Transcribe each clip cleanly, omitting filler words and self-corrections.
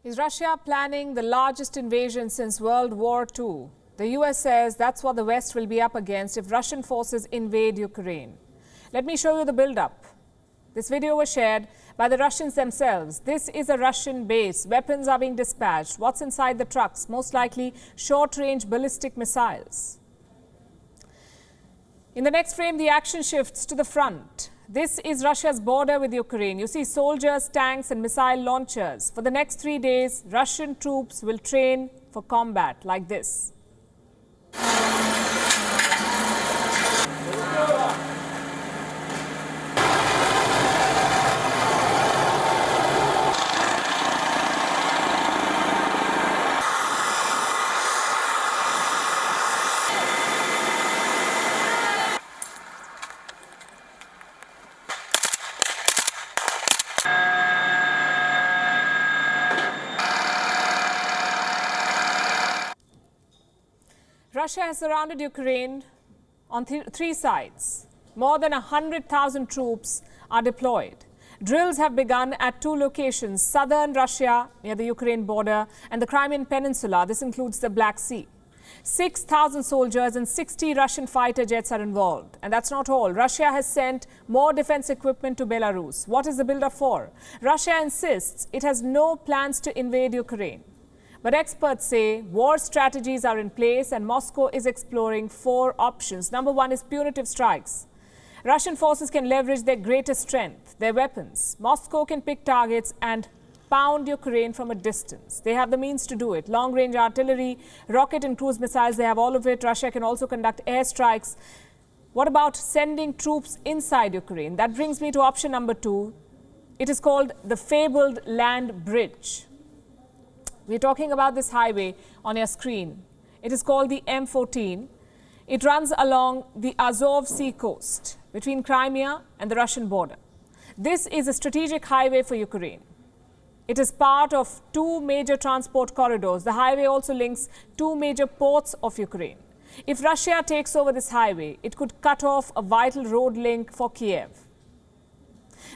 Is Russia planning the largest invasion since World War II? The US says that's what the West will be up against if Russian forces invade Ukraine. Let me show you the build-up. This video was shared by the Russians themselves. This is a Russian base. Weapons are being dispatched. What's inside the trucks? Most likely short-range ballistic missiles. In the next frame, the action shifts to the front. This is Russia's border with Ukraine. You see soldiers, tanks and missile launchers. For the next 3 days, Russian troops will train for combat like this. Russia has surrounded Ukraine on three sides. More than 100,000 troops are deployed. Drills have begun at two locations, southern Russia near the Ukraine border and the Crimean Peninsula. This includes the Black Sea. 6,000 soldiers and 60 Russian fighter jets are involved. And that's not all. Russia has sent more defense equipment to Belarus. What is the build-up for? Russia insists it has no plans to invade Ukraine. But experts say war strategies are in place and Moscow is exploring 4 options. Number 1 is punitive strikes. Russian forces can leverage their greatest strength, their weapons. Moscow can pick targets and pound Ukraine from a distance. They have the means to do it. Long-range artillery, rocket and cruise missiles, they have all of it. Russia can also conduct airstrikes. What about sending troops inside Ukraine? That brings me to option number 2. It is called the fabled land bridge. We're talking about this highway on your screen. It is called the M14. It runs along the Azov Sea coast between Crimea and the Russian border. This is a strategic highway for Ukraine. It is part of 2 major transport corridors. The highway also links 2 major ports of Ukraine. If Russia takes over this highway, it could cut off a vital road link for Kiev.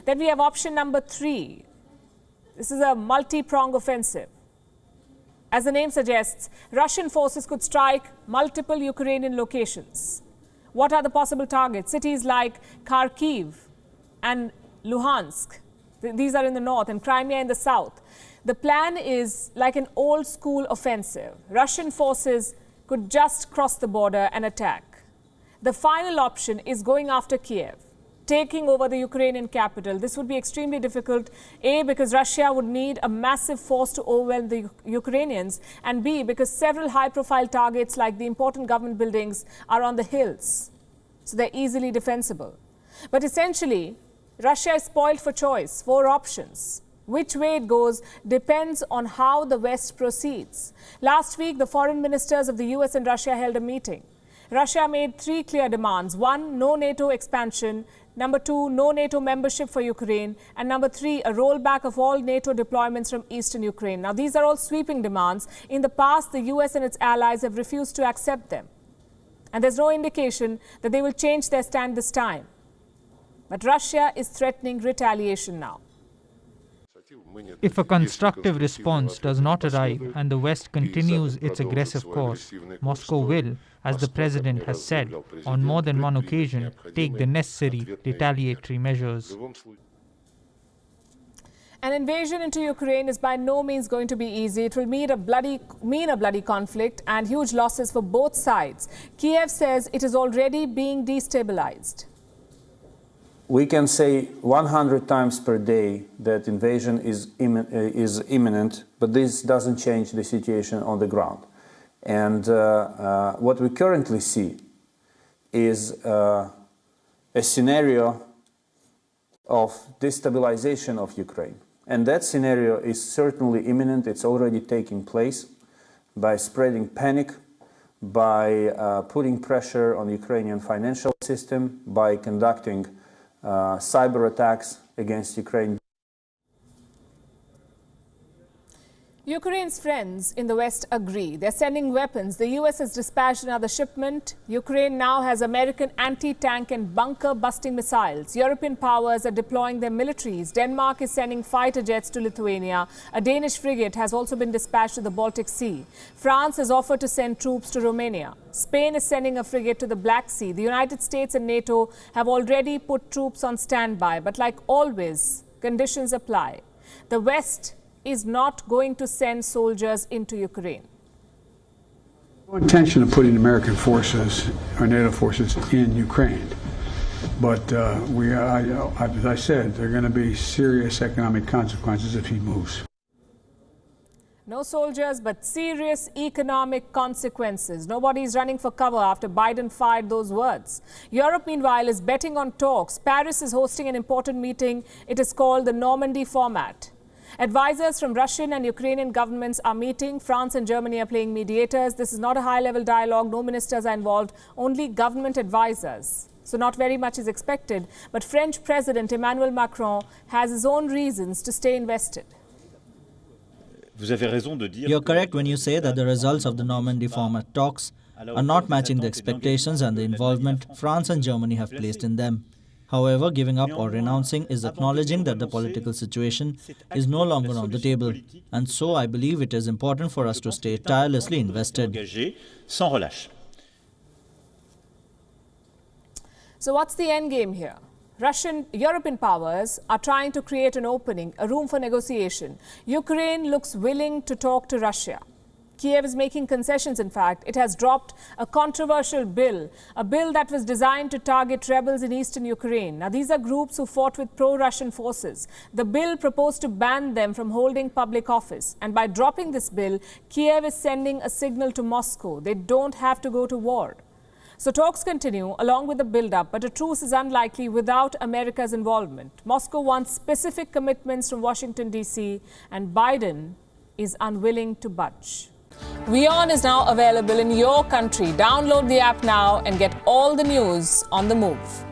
Then we have option number 3. This is a multi-pronged offensive. As the name suggests, Russian forces could strike multiple Ukrainian locations. What are the possible targets? Cities like Kharkiv and Luhansk. These are in the north and Crimea in the south. The plan is like an old school offensive. Russian forces could just cross the border and attack. The final option is going after Kiev, taking over the Ukrainian capital. This would be extremely difficult, A, because Russia would need a massive force to overwhelm the Ukrainians, and B, because several high-profile targets like the important government buildings are on the hills, so they're easily defensible. But essentially, Russia is spoiled for choice, 4 options. Which way it goes depends on how the West proceeds. Last week, the foreign ministers of the US and Russia held a meeting. Russia made 3 clear demands. 1, no NATO expansion. Number 2, no NATO membership for Ukraine. And number 3, a rollback of all NATO deployments from eastern Ukraine. Now, these are all sweeping demands. In the past, the US and its allies have refused to accept them. And there's no indication that they will change their stand this time. But Russia is threatening retaliation now. If a constructive response does not arrive and the West continues its aggressive course, Moscow will, as the President has said, on more than one occasion, take the necessary retaliatory measures. An invasion into Ukraine is by no means going to be easy. It will mean a bloody conflict and huge losses for both sides. Kiev says it is already being destabilized. We can say 100 times per day that invasion is imminent, but this doesn't change the situation on the ground. And what we currently see is a scenario of destabilization of Ukraine. And that scenario is certainly imminent. It's already taking place by spreading panic, by putting pressure on the Ukrainian financial system, by conducting cyber attacks against Ukraine. Ukraine's friends in the West agree. They're sending weapons. The US has dispatched another shipment. Ukraine now has American anti-tank and bunker-busting missiles. European powers are deploying their militaries. Denmark is sending fighter jets to Lithuania. A Danish frigate has also been dispatched to the Baltic Sea. France has offered to send troops to Romania. Spain is sending a frigate to the Black Sea. The United States and NATO have already put troops on standby. But like always, conditions apply. The West is not going to send soldiers into Ukraine. No intention of putting American forces or NATO forces in Ukraine. But as I said, there are going to be serious economic consequences if he moves. No soldiers, but serious economic consequences. Nobody is running for cover after Biden fired those words. Europe, meanwhile, is betting on talks. Paris is hosting an important meeting. It is called the Normandy format. Advisors from Russian and Ukrainian governments are meeting. France and Germany are playing mediators. This is not a high-level dialogue. No ministers are involved, only government advisors. So not very much is expected. But French President Emmanuel Macron has his own reasons to stay invested. You're correct when you say that the results of the Normandy format talks are not matching the expectations and the involvement France and Germany have placed in them. However, giving up or renouncing is acknowledging that the political situation is no longer on the table. And so I believe it is important for us to stay tirelessly invested. So what's the end game here? European powers are trying to create an opening, a room for negotiation. Ukraine looks willing to talk to Russia. Kiev is making concessions, in fact. It has dropped a controversial bill, a bill that was designed to target rebels in eastern Ukraine. Now, these are groups who fought with pro-Russian forces. The bill proposed to ban them from holding public office. And by dropping this bill, Kiev is sending a signal to Moscow. They don't have to go to war. So talks continue along with the build-up, but a truce is unlikely without America's involvement. Moscow wants specific commitments from Washington, D.C., and Biden is unwilling to budge. WION is now available in your country. Download the app now and get all the news on the move.